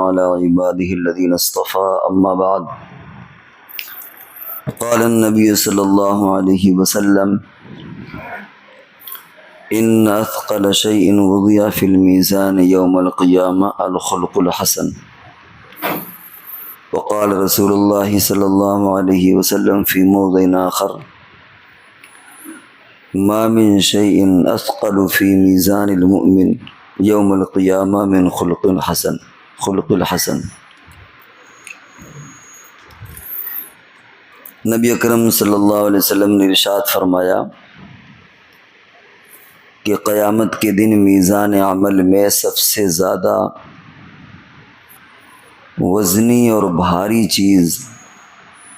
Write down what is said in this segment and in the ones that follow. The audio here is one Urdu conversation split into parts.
على عباده الذين اصطفى أما بعد قال النبي صلى الله عليه وسلم إن أثقل شيء وضع في الميزان يوم القيامة الخلق الحسن وقال رسول الله صلى الله عليه وسلم في موضع آخر ما من شيء أثقل في ميزان المؤمن يوم القيامة من خلق الحسن. نبی اکرم صلی اللہ علیہ وسلم نے ارشاد فرمایا کہ قیامت کے دن میزان عمل میں سب سے زیادہ وزنی اور بھاری چیز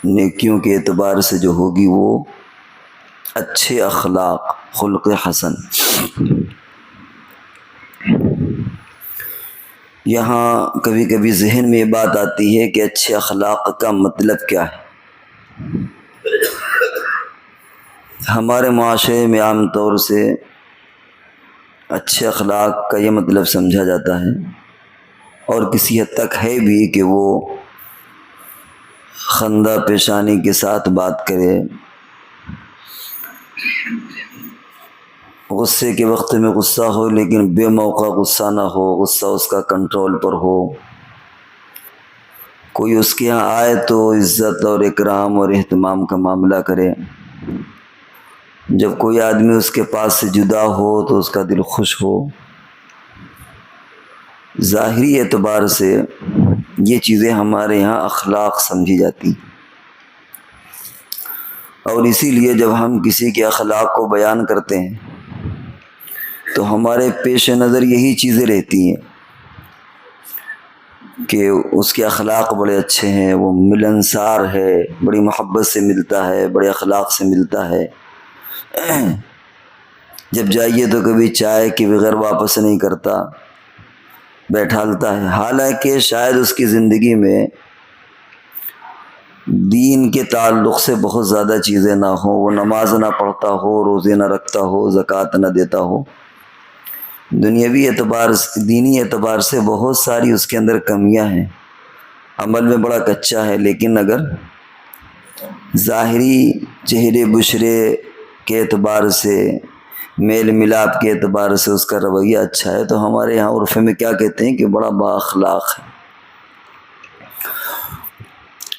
نیکیوں کے اعتبار سے جو ہوگی وہ اچھے اخلاق، خلق حسن۔ یہاں کبھی کبھی ذہن میں یہ بات آتی ہے کہ اچھے اخلاق کا مطلب کیا ہے؟ ہمارے معاشرے میں عام طور سے اچھے اخلاق کا یہ مطلب سمجھا جاتا ہے، اور کسی حد تک ہے بھی، کہ وہ خندہ پیشانی کے ساتھ بات کرے، غصے کے وقت میں غصہ ہو لیکن بے موقع غصہ نہ ہو، غصہ اس کا کنٹرول پر ہو، کوئی اس کے یہاں آئے تو عزت اور اکرام اور اہتمام کا معاملہ کرے، جب کوئی آدمی اس کے پاس سے جدا ہو تو اس کا دل خوش ہو۔ ظاہری اعتبار سے یہ چیزیں ہمارے یہاں اخلاق سمجھی جاتی، اور اسی لیے جب ہم کسی کے اخلاق کو بیان کرتے ہیں تو ہمارے پیش نظر یہی چیزیں رہتی ہیں کہ اس کے اخلاق بڑے اچھے ہیں، وہ ملنسار ہے، بڑی محبت سے ملتا ہے، بڑے اخلاق سے ملتا ہے، جب جائیے تو کبھی چائے کے بغیر واپس نہیں کرتا، بیٹھالتا ہے، حالانکہ شاید اس کی زندگی میں دین کے تعلق سے بہت زیادہ چیزیں نہ ہوں، وہ نماز نہ پڑھتا ہو، روزے نہ رکھتا ہو، زکوٰۃ نہ دیتا ہو، دنیاوی اعتبار سے، دینی اعتبار سے بہت ساری اس کے اندر کمیاں ہیں، عمل میں بڑا کچا ہے، لیکن اگر ظاہری چہرے بشرے کے اعتبار سے، میل ملاپ کے اعتبار سے اس کا رویہ اچھا ہے، تو ہمارے یہاں عرف میں کیا کہتے ہیں کہ بڑا با اخلاق ہے۔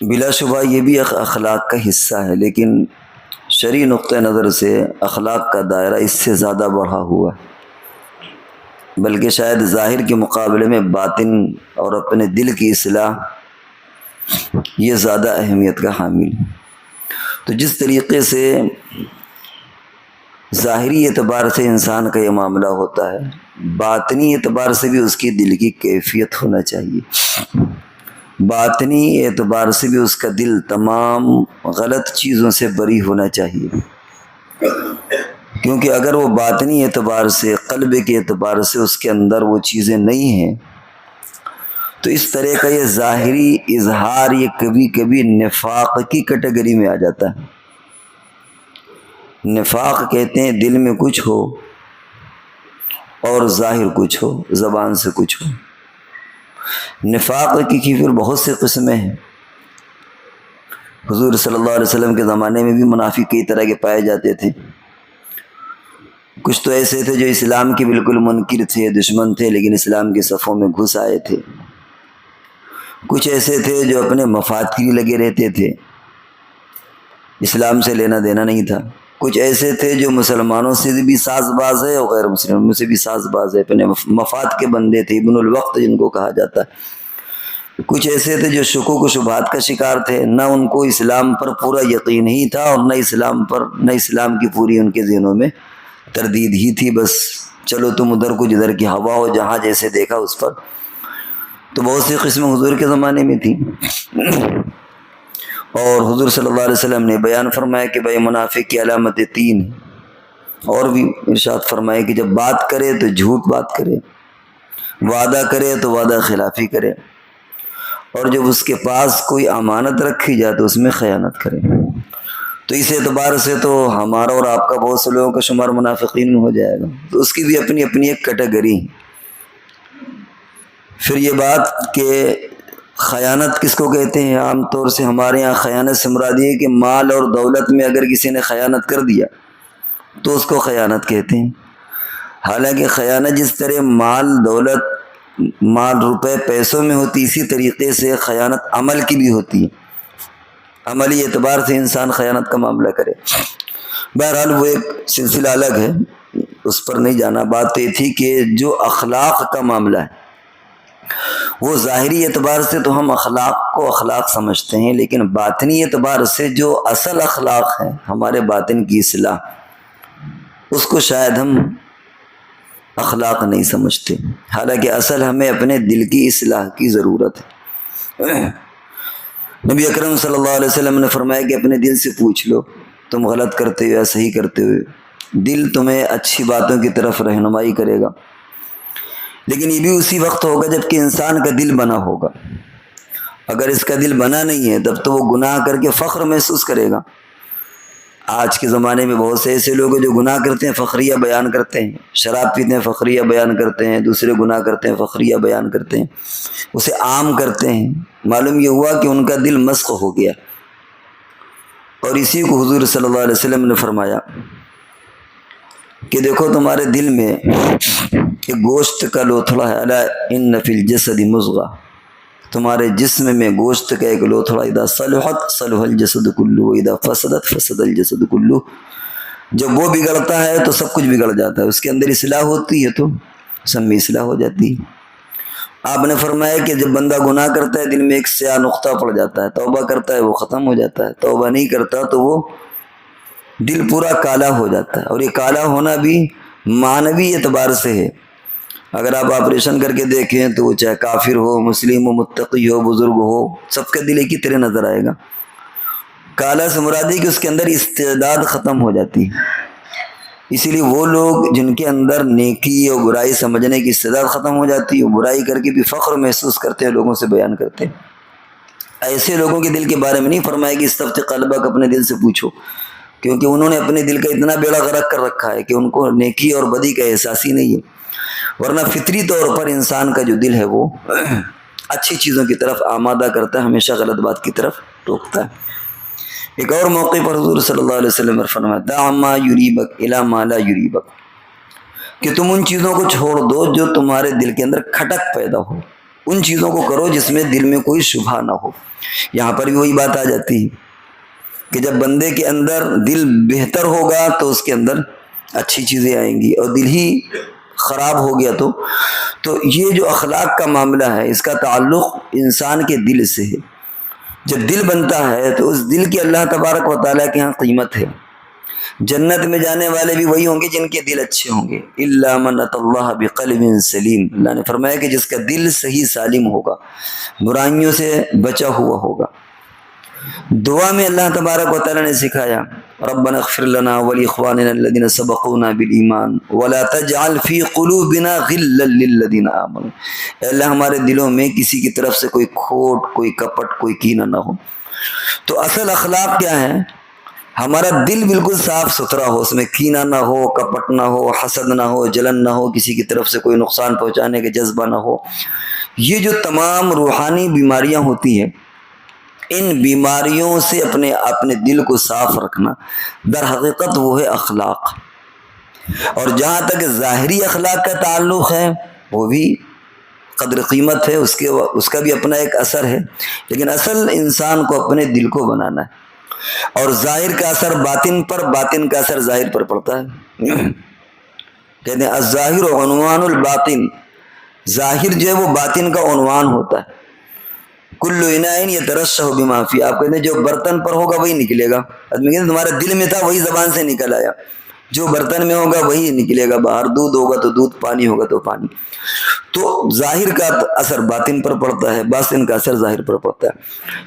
بلا شبہ یہ بھی اخلاق کا حصہ ہے، لیکن شرعی نقطہ نظر سے اخلاق کا دائرہ اس سے زیادہ بڑھا ہوا ہے، بلکہ شاید ظاہر کے مقابلے میں باطن اور اپنے دل کی اصلاح یہ زیادہ اہمیت کا حامل ہے۔ تو جس طریقے سے ظاہری اعتبار سے انسان کا یہ معاملہ ہوتا ہے، باطنی اعتبار سے بھی اس کی دل کی کیفیت ہونا چاہیے، باطنی اعتبار سے بھی اس کا دل تمام غلط چیزوں سے بری ہونا چاہیے، کیونکہ اگر وہ باطنی اعتبار سے، قلب کے اعتبار سے اس کے اندر وہ چیزیں نہیں ہیں، تو اس طرح کا یہ ظاہری اظہار یہ کبھی کبھی نفاق کی کیٹیگری میں آ جاتا ہے۔ نفاق کہتے ہیں دل میں کچھ ہو اور ظاہر کچھ ہو، زبان سے کچھ ہو۔ نفاق کی پھر بہت سے قسمیں ہیں۔ حضور صلی اللہ علیہ وسلم کے زمانے میں بھی منافق کئی طرح کے پائے جاتے تھے، کچھ تو ایسے تھے جو اسلام کے بالکل منکر تھے، دشمن تھے، لیکن اسلام کے صفوں میں گھس آئے تھے، کچھ ایسے تھے جو اپنے مفاد کے لیے لگے رہتے تھے، اسلام سے لینا دینا نہیں تھا، کچھ ایسے تھے جو مسلمانوں سے بھی ساز باز ہے اور غیر مسلموں سے بھی ساز باز ہے، اپنے مفاد کے بندے تھے، ابن الوقت جن کو کہا جاتا ہے، کچھ ایسے تھے جو شکوک و شبہات کا شکار تھے، نہ ان کو اسلام پر پورا یقین ہی تھا اور نہ اسلام کی پوری ان کے ذہنوں میں تردید ہی تھی، بس چلو تم ادھر کو جدھر کی ہوا ہو، جہاں جیسے دیکھا اس پر۔ تو بہت سی قسمیں حضور کے زمانے میں تھیں، اور حضور صلی اللہ علیہ وسلم نے بیان فرمایا کہ بھائی منافق کی علامتیں 3 ہیں، اور بھی ارشاد فرمایا کہ جب بات کرے تو جھوٹ بات کرے، وعدہ کرے تو وعدہ خلافی کرے، اور جب اس کے پاس کوئی امانت رکھی جائے تو اس میں خیانت کرے۔ تو اس اعتبار سے تو ہمارا اور آپ کا بہت سے لوگوں کا شمار منافقین میں ہو جائے گا، تو اس کی بھی اپنی اپنی ایک کیٹیگری ہے۔ پھر یہ بات کہ خیانت کس کو کہتے ہیں؟ عام طور سے ہمارے یہاں خیانت سے مراد یہ ہے کہ مال اور دولت میں اگر کسی نے خیانت کر دیا تو اس کو خیانت کہتے ہیں۔ حالانکہ خیانت جس طرح مال دولت، مال روپے پیسوں میں ہوتی، اسی طریقے سے خیانت عمل کی بھی ہوتی ہے، عملی اعتبار سے انسان خیانت کا معاملہ کرے۔ بہرحال وہ ایک سلسلہ الگ ہے، اس پر نہیں جانا۔ بات تو یہ تھی کہ جو اخلاق کا معاملہ ہے وہ ظاہری اعتبار سے تو ہم اخلاق کو اخلاق سمجھتے ہیں، لیکن باطنی اعتبار سے جو اصل اخلاق ہے ہمارے باطن کی اصلاح، اس کو شاید ہم اخلاق نہیں سمجھتے، حالانکہ اصل ہمیں اپنے دل کی اصلاح کی ضرورت ہے۔ نبی اکرم صلی اللہ علیہ وسلم نے فرمایا کہ اپنے دل سے پوچھ لو تم غلط کرتے ہو یا صحیح کرتے ہو، دل تمہیں اچھی باتوں کی طرف رہنمائی کرے گا، لیکن یہ بھی اسی وقت ہوگا جب کہ انسان کا دل بنا ہوگا۔ اگر اس کا دل بنا نہیں ہے تب تو وہ گناہ کر کے فخر محسوس کرے گا۔ آج کے زمانے میں بہت سے ایسے لوگ ہیں جو گناہ کرتے ہیں فخریہ بیان کرتے ہیں، شراب پیتے ہیں فخریہ بیان کرتے ہیں، دوسرے گناہ کرتے ہیں فخریہ بیان کرتے ہیں، اسے عام کرتے ہیں۔ معلوم یہ ہوا کہ ان کا دل مسخ ہو گیا، اور اسی کو حضور صلی اللہ علیہ وسلم نے فرمایا کہ دیکھو تمہارے دل میں ایک گوشت کا لوتھڑا ہے، الا ان فی الجسد مضغہ، تمہارے جسم میں گوشت کا ایک لوتھڑا، اذا صلحت صلح الجسد کلہ واذا فسدت فسد الجسد کلہ، جب وہ بگڑتا ہے تو سب کچھ بگڑ جاتا ہے، اس کے اندر اصلاح ہوتی ہے تو سب میں اصلاح ہو جاتی ہے۔ آپ نے فرمایا کہ جب بندہ گناہ کرتا ہے دل میں ایک سیاہ نقطہ پڑ جاتا ہے، توبہ کرتا ہے وہ ختم ہو جاتا ہے، توبہ نہیں کرتا تو وہ دل پورا کالا ہو جاتا ہے، اور یہ کالا ہونا بھی معنوی اعتبار سے ہے۔ اگر آپ آپریشن کر کے دیکھیں تو وہ چاہے کافر ہو، مسلم ہو، متقی ہو، بزرگ ہو، سب کا دل ایک ہی طرح نظر آئے گا۔ کالا سے مراد ہے کہ اس کے اندر استعداد ختم ہو جاتی ہے۔ اسی لیے وہ لوگ جن کے اندر نیکی اور برائی سمجھنے کی استعداد ختم ہو جاتی ہے، وہ برائی کر کے بھی فخر محسوس کرتے ہیں، لوگوں سے بیان کرتے ہیں۔ ایسے لوگوں کے دل کے بارے میں نہیں فرمایا کہ استفت قلبک، اپنے دل سے پوچھو، کیونکہ انہوں نے اپنے دل کا اتنا بیڑا غرق کر رکھا ہے کہ ان کو نیکی اور بدی کا احساس ہی نہیں ہے۔ ورنہ فطری طور پر انسان کا جو دل ہے وہ اچھی چیزوں کی طرف آمادہ کرتا ہے، ہمیشہ غلط بات کی طرف ٹوکتا ہے۔ ایک اور موقع پر حضور صلی اللہ علیہ وسلم نے فرمایا دع ما یریبک الی ما لا یریبک، کہ تم ان چیزوں کو چھوڑ دو جو تمہارے دل کے اندر کھٹک پیدا ہو، ان چیزوں کو کرو جس میں دل میں کوئی شبہ نہ ہو۔ یہاں پر بھی وہی بات آ جاتی ہے کہ جب بندے کے اندر دل بہتر ہوگا تو اس کے اندر اچھی چیزیں آئیں گی، اور دل ہی خراب ہو گیا تو یہ جو اخلاق کا معاملہ ہے اس کا تعلق انسان کے دل سے ہے۔ جب دل بنتا ہے تو اس دل کی اللہ تبارک و تعالیٰ کے ہاں قیمت ہے۔ جنت میں جانے والے بھی وہی ہوں گے جن کے دل اچھے ہوں گے، الا من اتى اللہ بقلب سلیم، اللہ نے فرمایا کہ جس کا دل صحیح سالم ہوگا، برائیوں سے بچا ہوا ہوگا۔ دعا میں اللہ تبارک و تعالیٰ نے سکھایا ربنا اغفر لنا ولاخواننا الذين سبقونا بالایمان ولا تجعل في قلوبنا غلا للذين آمنوا، اے اللہ ہمارے دلوں میں کسی کی طرف سے کوئی کھوٹ، کوئی کپٹ، کوئی کینہ نہ ہو۔ تو اصل اخلاق کیا ہے؟ ہمارا دل بالکل صاف ستھرا ہو، اس میں کینہ نہ ہو، کپٹ نہ ہو، حسد نہ ہو، جلن نہ ہو، کسی کی طرف سے کوئی نقصان پہنچانے کا جذبہ نہ ہو۔ یہ جو تمام روحانی بیماریاں ہوتی ہیں، ان بیماریوں سے اپنے دل کو صاف رکھنا در حقیقت وہ ہے اخلاق۔ اور جہاں تک ظاہری اخلاق کا تعلق ہے وہ بھی قدر قیمت ہے، اس کا بھی اپنا ایک اثر ہے، لیکن اصل انسان کو اپنے دل کو بنانا ہے، اور ظاہر کا اثر باطن پر، باطن کا اثر ظاہر پر پڑتا ہے۔ کہتے ہیں الظاہر عنوان الباطن، ظاہر جو ہے وہ باطن کا عنوان ہوتا ہے۔ کل اناء یترشح بما فیہ، آپ کہتے ہیں جو برتن پر ہوگا وہی نکلے گا، آدمی کہتے ہیں تمہارا دل میں تھا وہی زبان سے نکل آیا، جو برتن میں ہوگا وہی نکلے گا باہر، دودھ ہوگا تو دودھ، پانی ہوگا تو پانی۔ تو ظاہر کا اثر باطن پر پڑتا ہے، باطن کا اثر ظاہر پر پڑتا ہے۔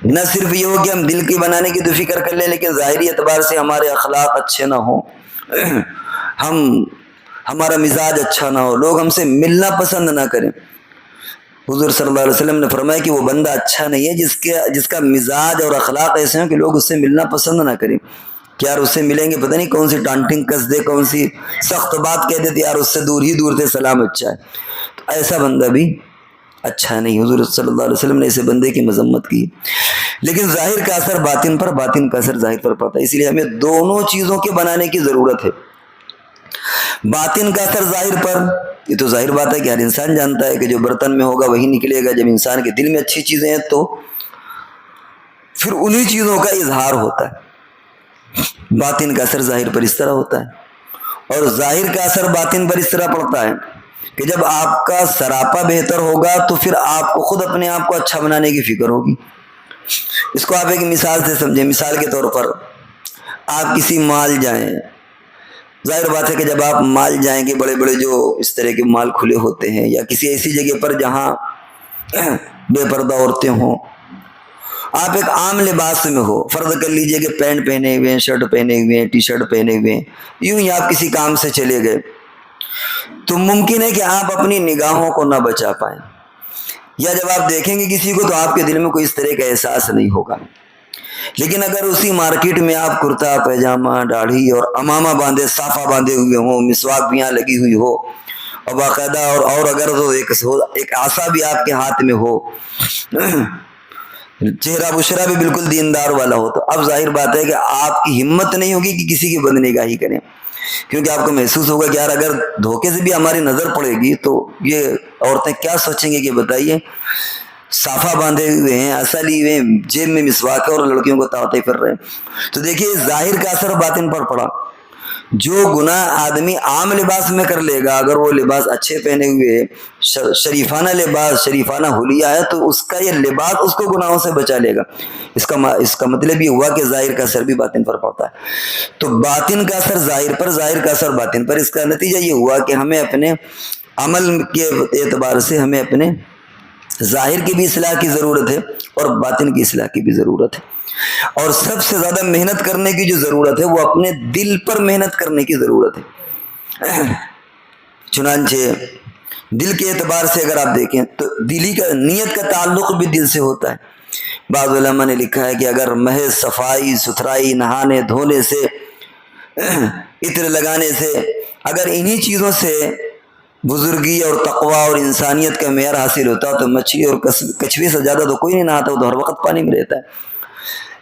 نہ صرف یہ ہو کہ ہم دل کی بنانے کی تو فکر کر لیں، لیکن ظاہری اعتبار سے ہمارے اخلاق اچھے نہ ہوں، ہمارا مزاج اچھا نہ ہو، لوگ ہم سے ملنا پسند نہ کریں۔ حضور صلی اللہ علیہ وسلم نے فرمایا کہ وہ بندہ اچھا نہیں ہے جس کا مزاج اور اخلاق ایسے ہیں کہ لوگ اس سے ملنا پسند نہ کریں، کہ یار اس سے ملیں گے پتہ نہیں کون سی ٹانٹنگ کس دے، کون سی سخت بات کہہ دیتے، یار اس سے دور ہی دور سے سلام اچھا ہے۔ تو ایسا بندہ بھی اچھا نہیں. حضور صلی اللہ علیہ وسلم نے اسے بندے کی مذمت کی. لیکن ظاہر کا اثر باطن پر، باطن کا اثر ظاہر پر پڑتا ہے. اس لیے ہمیں دونوں چیزوں کے بنانے کی ضرورت ہے. باطن کا اثر ظاہر پر، یہ تو ظاہر بات ہے کہ ہر انسان جانتا ہے کہ جو برتن میں ہوگا وہی نکلے گا. جب انسان کے دل میں اچھی چیزیں ہیں تو پھر انہی چیزوں کا اظہار ہوتا ہے. باطن کا اثر ظاہر پر اس طرح ہوتا ہے. اور ظاہر کا اثر باطن پر اس طرح پڑتا ہے کہ جب آپ کا سراپا بہتر ہوگا تو پھر آپ کو خود اپنے آپ کو اچھا بنانے کی فکر ہوگی. اس کو آپ ایک مثال سے سمجھیں. مثال کے طور پر آپ کسی مال جائیں، ظاہر بات ہے کہ جب آپ مال جائیں گے، بڑے بڑے جو اس طرح کے مال کھلے ہوتے ہیں، یا کسی ایسی جگہ پر جہاں بے پردہ عورتیں ہوں، آپ ایک عام لباس میں ہو، فرض کر لیجئے کہ پینٹ پہنے ہوئے ہیں، شرٹ پہنے ہوئے ہیں، ٹی شرٹ پہنے ہوئے ہیں، یوں ہی آپ کسی کام سے چلے گئے، تو ممکن ہے کہ آپ اپنی نگاہوں کو نہ بچا پائیں، یا جب آپ دیکھیں گے کسی کو تو آپ کے دل میں کوئی اس طرح کا احساس نہیں ہوگا. لیکن اگر اسی مارکیٹ میں آپ کرتا پیجامہ، داڑھی اور امامہ باندھے، صافہ باندھے ہوئے ہوں، مسواک بھی یہاں لگی ہوئی ہو، اور باقاعدہ اور اگر تو ایک عصا بھی آپ کے ہاتھ میں ہو، چہرہ بشرا بھی بالکل دیندار والا ہو، تو اب ظاہر بات ہے کہ آپ کی ہمت نہیں ہوگی کہ کسی کی بدنگاہی کریں. کیونکہ آپ کو محسوس ہوگا کہ یار اگر دھوکے سے بھی ہماری نظر پڑے گی تو یہ عورتیں کیا سوچیں گے کہ بتائیے صافہ باندھے ہوئے ہیں، عصا لیے ہوئے ہیں، جیب میں مسواک ہے اور لڑکیوں کو تاوتے پھر رہے ہیں. تو دیکھیے ظاہر کا اثر باطن پر پڑا. جو گناہ آدمی عام لباس میں کر لے گا، اگر وہ لباس اچھے پہنے ہوئے، شریفانہ لباس، شریفانہ حلیہ ہے، تو اس کا یہ لباس اس کو گناہوں سے بچا لے گا. اس کا مطلب یہ ہوا کہ ظاہر کا اثر بھی باطن پر پڑتا ہے. تو باطن کا اثر ظاہر پر، ظاہر کا اثر باطن پر. اس کا نتیجہ یہ ہوا کہ ہمیں اپنے عمل کے اعتبار سے ہمیں اپنے ظاہر کی بھی اصلاح کی ضرورت ہے اور باطن کی اصلاح کی بھی ضرورت ہے. اور سب سے زیادہ محنت کرنے کی جو ضرورت ہے وہ اپنے دل پر محنت کرنے کی ضرورت ہے. چنانچہ دل کے اعتبار سے اگر آپ دیکھیں تو دلی کا نیت کا تعلق بھی دل سے ہوتا ہے. بعض علماء نے لکھا ہے کہ اگر محض صفائی ستھرائی، نہانے دھونے سے، عطر لگانے سے، اگر انہی چیزوں سے بزرگی اور تقوی اور انسانیت کا معیار حاصل ہوتا تو مچھلی اور کچھوے سے زیادہ تو کوئی نہیں نہاتا، وہ تو ہر وقت پانی میں رہتا ہے.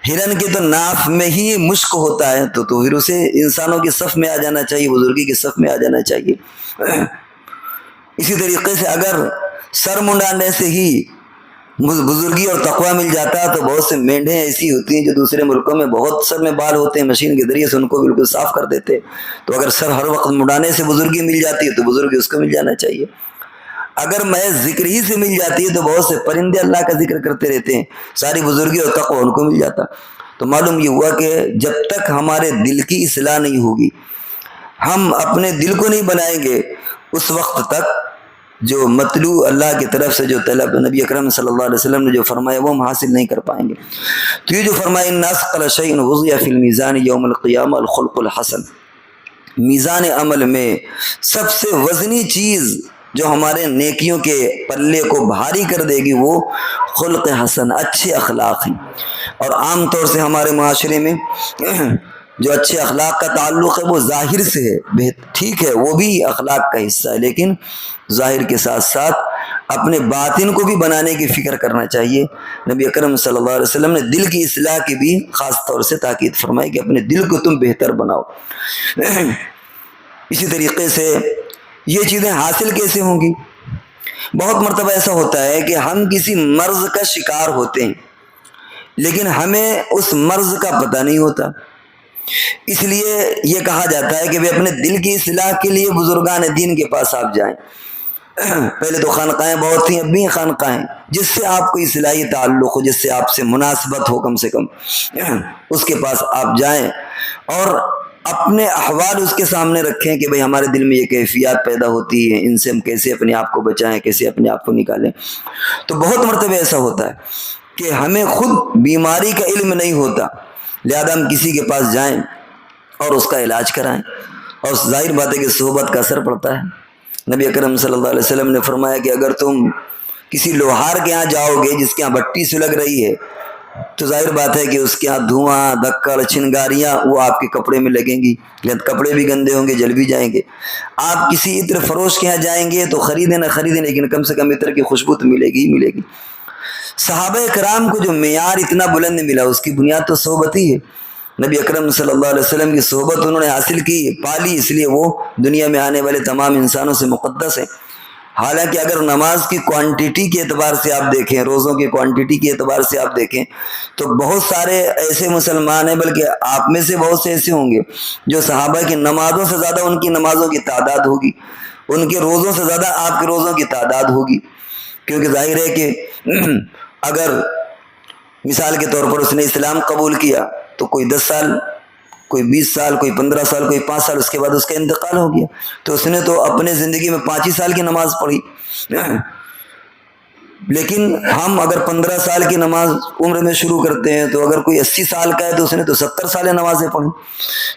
ہرن کے تو ناف میں ہی مشک ہوتا ہے، تو پھر اسے انسانوں کی صف میں آ جانا چاہیے، بزرگی کی صف میں آ جانا چاہیے. اسی طریقے سے اگر سر منڈانے سے ہی بزرگی اور تقوی مل جاتا ہے تو بہت سے مینڈھیں ایسی ہوتی ہیں جو دوسرے ملکوں میں بہت سر میں بال ہوتے ہیں، مشین کے ذریعے سے ان کو بالکل صاف کر دیتے. تو اگر سر ہر وقت منڈانے سے بزرگی مل جاتی ہے تو بزرگی اس کو مل جانا چاہیے. اگر محض ذکر ہی سے مل جاتی ہے تو بہت سے پرندے اللہ کا ذکر کرتے رہتے ہیں، ساری بزرگی اور تقوی ان کو مل جاتا. تو معلوم یہ ہوا کہ جب تک ہمارے دل کی اصلاح نہیں ہوگی، ہم اپنے دل کو نہیں بنائیں گے، اس وقت تک جو مطلوب اللہ کی طرف سے جو طلب نبی اکرم صلی اللہ علیہ وسلم نے جو فرمایا وہ ہم حاصل نہیں کر پائیں گے. تو یہ جو فرمایا ان اثقل شیء وضع فی المیزان یوم القیامہ الخلق الحسن، میزان عمل میں سب سے وزنی چیز جو ہمارے نیکیوں کے پلے کو بھاری کر دے گی وہ خلق حسن، اچھے اخلاق ہیں. اور عام طور سے ہمارے معاشرے میں جو اچھے اخلاق کا تعلق ہے وہ ظاہر سے ہے، ٹھیک ہے وہ بھی اخلاق کا حصہ ہے، لیکن ظاہر کے ساتھ ساتھ اپنے باطن کو بھی بنانے کی فکر کرنا چاہیے. نبی اکرم صلی اللہ علیہ وسلم نے دل کی اصلاح کی بھی خاص طور سے تاکید فرمائی کہ اپنے دل کو تم بہتر بناؤ. اسی طریقے سے یہ چیزیں حاصل کیسے ہوں گی؟ بہت مرتبہ ایسا ہوتا ہے کہ ہم کسی مرض کا شکار ہوتے ہیں لیکن ہمیں اس مرض کا پتہ نہیں ہوتا. اس لیے یہ کہا جاتا ہے کہ وہ اپنے دل کی اصلاح کے لیے بزرگان دین کے پاس آپ جائیں. پہلے تو خانقاہیں بہت تھیں، اب بھی خانقاہیں، جس سے آپ کو اصلاحی تعلق ہو، جس سے آپ سے مناسبت ہو کم سے کم، اس کے پاس آپ جائیں اور اپنے احوال اس کے سامنے رکھیں کہ بھئی ہمارے دل میں یہ کیفیات پیدا ہوتی ہیں، ان سے ہم کیسے اپنے آپ کو بچائیں، کیسے اپنے آپ کو نکالیں. تو بہت مرتبہ ایسا ہوتا ہے کہ ہمیں خود بیماری کا علم نہیں ہوتا، لہذا ہم کسی کے پاس جائیں اور اس کا علاج کرائیں، اور ظاہر بات ہے کہ صحبت کا اثر پڑتا ہے. نبی اکرم صلی اللہ علیہ وسلم نے فرمایا کہ اگر تم کسی لوہار کے ہاں جاؤ گے جس کے ہاں بٹی سلگ رہی ہے تو ظاہر بات ہے کہ اس کے ہاتھ دھواں دھکڑ چنگاریاں وہ آپ کے کپڑے میں لگیں گی، کپڑے بھی گندے ہوں گے، جل بھی جائیں گے۔ آپ کسی عطر فروش کے یہاں جائیں گے تو خریدیں نہ خریدیں، لیکن کم سے کم عطر کی خوشبو تو ملے گی ہی ملے گی۔ صحابہ کرام کو جو معیار اتنا بلند ملا اس کی بنیاد تو صحبت ہی ہے۔ نبی اکرم صلی اللہ علیہ وسلم کی صحبت انہوں نے حاصل کی، پالی، اس لیے وہ دنیا میں آنے والے تمام انسانوں سے مقدس ہے۔ حالانکہ اگر نماز کی کوانٹٹی کے اعتبار سے آپ دیکھیں، روزوں کی کوانٹٹی کے اعتبار سے آپ دیکھیں تو بہت سارے ایسے مسلمان ہیں، بلکہ آپ میں سے بہت سے ایسے ہوں گے جو صحابہ کی نمازوں سے زیادہ ان کی نمازوں کی تعداد ہوگی، ان کے روزوں سے زیادہ آپ کے روزوں کی تعداد ہوگی۔ کیونکہ ظاہر ہے کہ اگر مثال کے طور پر اس نے اسلام قبول کیا تو کوئی 10 سال، کوئی 20 سال، کوئی 15 سال، کوئی 5 سال اس کے بعد اس کا انتقال ہو گیا، تو اس نے تو اپنے زندگی میں 5 ہی سال کی نماز پڑھی۔ لیکن ہم اگر 15 سال کی نماز عمر میں شروع کرتے ہیں تو اگر کوئی 80 سال کا ہے تو اس نے تو 70 سال نمازیں پڑھی،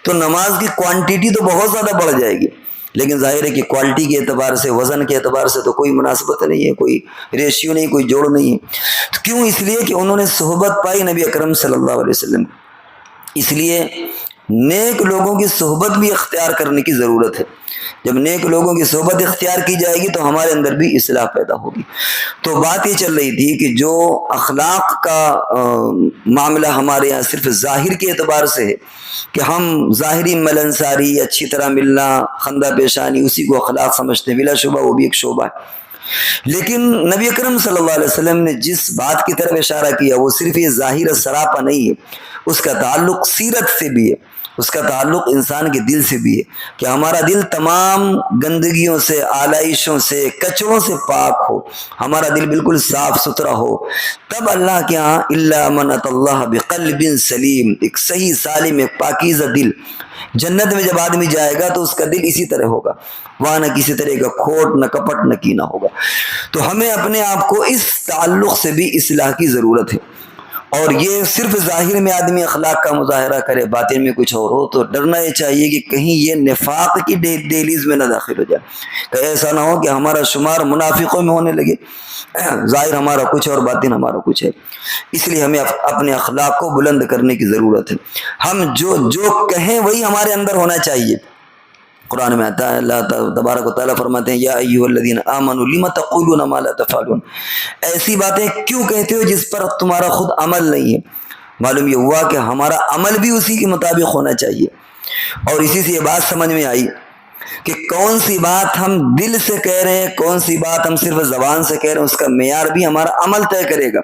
تو نماز کی کوانٹٹی تو بہت زیادہ بڑھ جائے گی، لیکن ظاہر ہے کہ کوالٹی کے اعتبار سے، وزن کے اعتبار سے تو کوئی مناسبت نہیں ہے، کوئی ریشیو نہیں، کوئی جوڑ نہیں ہے۔ کیوں؟ اس لیے کہ انہوں نے صحبت پائی نبی اکرم صلی اللہ علیہ وسلم۔ اس لیے نیک لوگوں کی صحبت بھی اختیار کرنے کی ضرورت ہے۔ جب نیک لوگوں کی صحبت اختیار کی جائے گی تو ہمارے اندر بھی اصلاح پیدا ہوگی۔ تو بات یہ چل رہی تھی کہ جو اخلاق کا معاملہ ہمارے یہاں صرف ظاہر کے اعتبار سے ہے کہ ہم ظاہری ملنساری، اچھی طرح ملنا، خندہ پیشانی، اسی کو اخلاق سمجھتے ہیں، بلا شبہ وہ بھی ایک شعبہ ہے۔ لیکن نبی اکرم صلی اللہ علیہ وسلم نے جس بات کی طرف اشارہ کیا وہ صرف یہ ظاہر سراپا نہیں ہے، اس کا تعلق سیرت سے بھی ہے، اس کا تعلق انسان کے دل سے بھی ہے کہ ہمارا دل تمام گندگیوں سے، آلائشوں سے، کچروں سے پاک ہو، ہمارا دل بالکل صاف ستھرا ہو، تب اللہ کے ہاں الا من اتى اللہ بقلب سلیم، ایک صحیح سالم، ایک پاکیزہ دل۔ جنت میں جب آدمی جائے گا تو اس کا دل اسی طرح ہوگا، وہاں نہ کسی طرح کا کھوٹ، نہ کپٹ، نہ کینہ ہوگا۔ تو ہمیں اپنے آپ کو اس تعلق سے بھی اصلاح کی ضرورت ہے، اور یہ صرف ظاہر میں آدمی اخلاق کا مظاہرہ کرے، باطن میں کچھ اور ہو، تو ڈرنا یہ چاہیے کہ کہیں یہ نفاق کی دہلیز میں نہ داخل ہو جائے، کہ ایسا نہ ہو کہ ہمارا شمار منافقوں میں ہونے لگے، ظاہر ہمارا کچھ اور باطن ہمارا کچھ ہے۔ اس لیے ہمیں اپنے اخلاق کو بلند کرنے کی ضرورت ہے۔ ہم جو کہیں وہی ہمارے اندر ہونا چاہیے۔ قرآن میں آتا ہے، اللہ تبارک و تعالیٰ فرماتے ہیں، یا ایھا الذین آمنوا لم تقولون ما لا تفعلون، ایسی باتیں کیوں کہتے ہو جس پر تمہارا خود عمل نہیں ہے۔ معلوم یہ ہوا کہ ہمارا عمل بھی اسی کے مطابق ہونا چاہیے، اور اسی سے یہ بات سمجھ میں آئی کہ کون سی بات ہم دل سے کہہ رہے ہیں، کون سی بات ہم صرف زبان سے کہہ رہے ہیں، اس کا معیار بھی ہمارا عمل طے کرے گا۔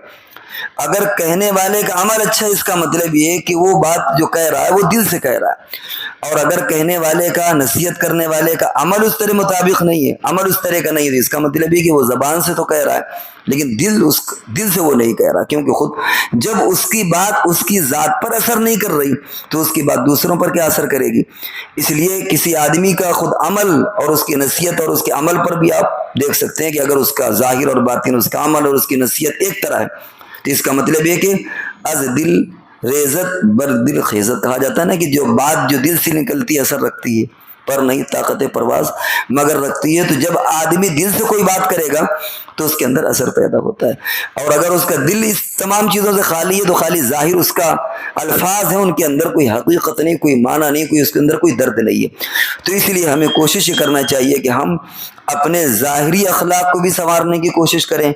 اگر کہنے والے کا عمل اچھا ہے، اس کا مطلب یہ ہے کہ وہ بات جو کہہ رہا ہے وہ دل سے کہہ رہا ہے، اور اگر کہنے والے کا، نصیحت کرنے والے کا عمل اس طرح مطابق نہیں ہے، عمل اس طرح کا نہیں ہے، اس کا مطلب یہ کہ وہ زبان سے تو کہہ رہا ہے لیکن دل سے وہ نہیں کہہ رہا، کیونکہ خود جب اس کی بات اس کی ذات پر اثر نہیں کر رہی تو اس کی بات دوسروں پر کیا اثر کرے گی۔ اس لیے کسی آدمی کا خود عمل اور اس کی نصیحت اور اس کے عمل پر بھی آپ دیکھ سکتے ہیں کہ اگر اس کا ظاہر اور باطن، اس کا عمل اور اس کی نصیحت ایک طرح ہے تو اس کا مطلب یہ کہ از دل ریزت بر دل خیزت، کہا جاتا ہے نا کہ جو بات جو دل سے نکلتی ہے اثر رکھتی ہے، پر نہیں طاقت پرواز مگر رکھتی ہے۔ تو جب آدمی دل سے کوئی بات کرے گا تو اس کے اندر اثر پیدا ہوتا ہے، اور اگر اس کا دل اس تمام چیزوں سے خالی ہے تو خالی ظاہر اس کا الفاظ ہیں، ان کے اندر کوئی حقیقت نہیں، کوئی معنی نہیں، کوئی اس کے اندر کوئی درد نہیں ہے۔ تو اس لیے ہمیں کوشش یہ کرنا چاہیے کہ ہم اپنے ظاہری اخلاق کو بھی سنوارنے کی کوشش کریں،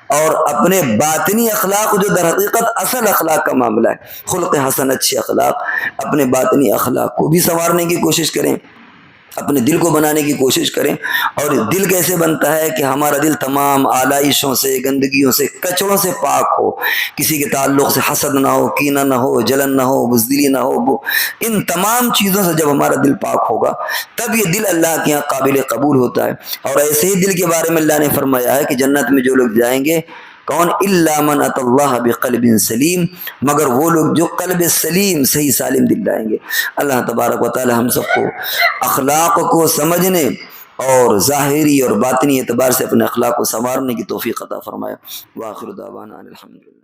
اور اپنے باطنی اخلاق جو در حقیقت اصل اخلاق کا معاملہ ہے، خلق حسن، اچھے اخلاق، اپنے باطنی اخلاق کو بھی سنوارنے کی کوشش کریں، اپنے دل کو بنانے کی کوشش کریں۔ اور دل کیسے بنتا ہے کہ ہمارا دل تمام آلائشوں سے، گندگیوں سے، کچروں سے پاک ہو، کسی کے تعلق سے حسد نہ ہو، کینہ نہ ہو، جلن نہ ہو، بزدلی نہ ہو، ان تمام چیزوں سے جب ہمارا دل پاک ہوگا تب یہ دل اللہ کے یہاں قابل قبول ہوتا ہے۔ اور ایسے ہی دل کے بارے میں اللہ نے فرمایا ہے کہ جنت میں جو لوگ جائیں گے، کون؟ الا من اتى اللہ بقلب سلیم، مگر وہ لوگ جو قلب سلیم، صحیح سالم دل لائیں گے۔ اللہ تبارک و تعالی ہم سب کو اخلاق کو سمجھنے اور ظاہری اور باطنی اعتبار سے اپنے اخلاق کو سنوارنے کی توفیق عطا فرمائے۔ وآخر دعوانا الحمدللہ۔